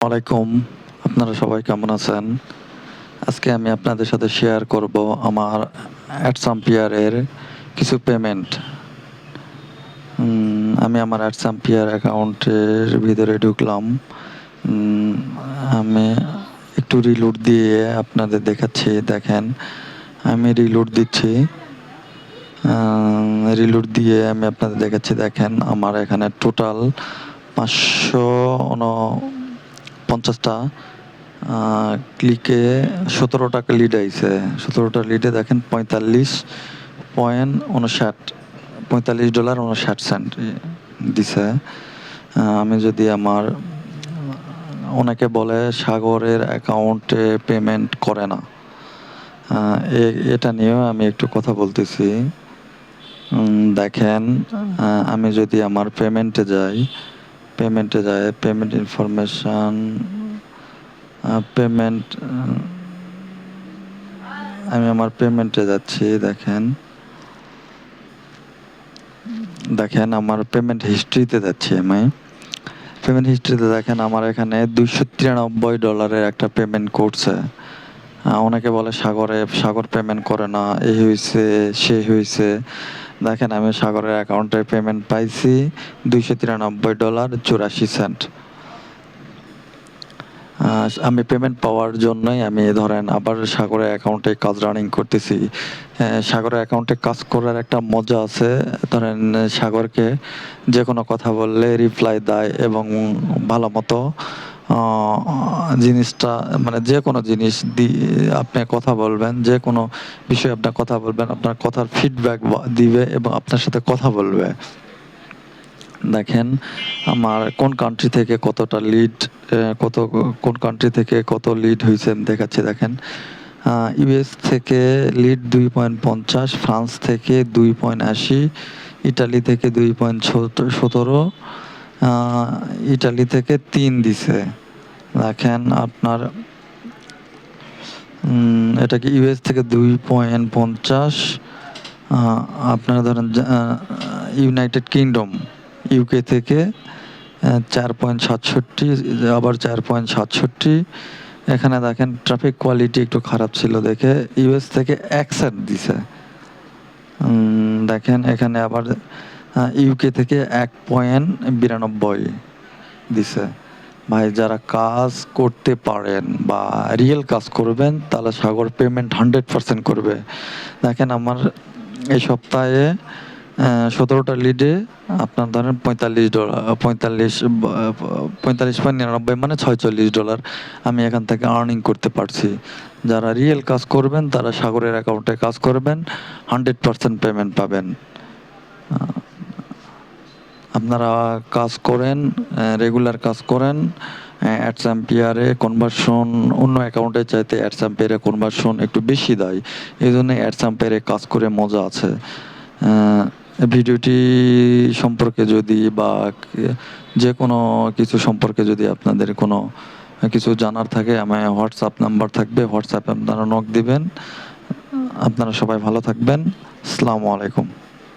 আলাইকুম। আপনারা সবাই কেমন আছেন? আজকে আমি আপনাদের সাথে শেয়ার করব আমার অ্যাডসাম্পিয়ারের কিছু পেমেন্ট। আমি আমার অ্যাডসাম্পিয়ার অ্যাকাউন্টের ভিতরে ঢুকলাম। আমি একটু রিলোড দিয়ে আপনাদের দেখাচ্ছি। দেখেন, আমি রিলোড দিচ্ছি। রিলোড দিয়ে আমি আপনাদের দেখাচ্ছি। দেখেন, আমার এখানে টোটাল ৫৪৯টা ক্লিকে ১৭টা লিড আইছে। ১৭টা লিডে দেখেন $45.59 দিছে। আমি যদি আমার অনেকে বলে সাগরের অ্যাকাউন্টে পেমেন্ট করে না, এটা নিয়েও আমি একটু কথা বলতেছি। দেখেন, আমি যদি আমার পেমেন্টে যাই, পেমেন্ট ইনফরমেশন, পেমেন্ট, আমি আমার পেমেন্টে যাচ্ছি। দেখেন আমার পেমেন্ট হিস্ট্রিতে যাচ্ছি। আমি পেমেন্ট হিস্ট্রিতে দেখেন আমার এখানে $293 একটা পেমেন্ট করছে। অনেকে বলে সাগর পেমেন্ট করে না, এই হয়েছে সে হয়েছে। দেখেন, আমি সাগরের অ্যাকাউন্টে পেমেন্ট পাইছি $293.84। আমি পেমেন্ট পাওয়ার জন্যই আমি ধরেন আবার সাগরের অ্যাকাউন্টে কাজ রানিং করতেছি। সাগরের অ্যাকাউন্টে কাজ করার একটা মজা আছে। ধরেন সাগরকে যে কোনো কথা বললে রিপ্লাই দেয় এবং ভালো মতো জিনিসটা মানে যে কোনো জিনিস আপনি কথা বলবেন, যে কোনো বিষয়ে আপনার কথা বলবেন, আপনার কথার ফিডব্যাক দিবে এবং আপনার সাথে কথা বলবে। দেখেন আমার কোন কান্ট্রি থেকে কতটা লিড, কোন কান্ট্রি থেকে কত লিড হয়েছে আমি দেখাচ্ছি। দেখেন, ইউএস থেকে লিড 2.50, ফ্রান্স থেকে 2.80, ইটালি থেকে 2.17, ইটালি থেকে 3 দিছে। দেখেন আপনার এটাকে ইউএস থেকে 2.50, আপনারা ধরেন ইউনাইটেড কিংডম ইউকে থেকে 4.67, আবার 4.67। এখানে দেখেন ট্রাফিক কোয়ালিটি একটু খারাপ ছিল দেখে ইউএস থেকে 1 সেন্ট দিছে। দেখেন এখানে আবার ইউকে থেকে 1.92 দিছে। ভাই, যারা কাজ করতে পারেন বা রিয়েল কাজ করবেন তাহলে সাগর পেমেন্ট 100% করবে। দেখেন আমার এই সপ্তাহে 17টা লিডে আপনার ধরেন $45.99 মানে $46 আমি এখান থেকে আর্নিং করতে পারছি। যারা রিয়েল কাজ করবেন তারা সাগরের অ্যাকাউন্টে কাজ করবেন, 100% পেমেন্ট পাবেন। আপনারা কাজ করেন, রেগুলার কাজ করেন। অ্যাডসাম্পিয়ারে কনভার্সন অন্য অ্যাকাউন্টে চাইতে অ্যাডসাম্পিয়ারে কনভার্সন একটু বেশি দেয়, এই জন্য অ্যাডসাম্পিয়ারে কাজ করে মজা আছে। ভিডিওটি সম্পর্কে যদি বা যে কোনো কিছু সম্পর্কে যদি আপনাদের কোনো কিছু জানার থাকে, আমার হোয়াটসঅ্যাপ নাম্বার থাকবে, হোয়াটসঅ্যাপে আপনারা নক দিবেন। আপনারা সবাই ভালো থাকবেন। আসসালামু আলাইকুম।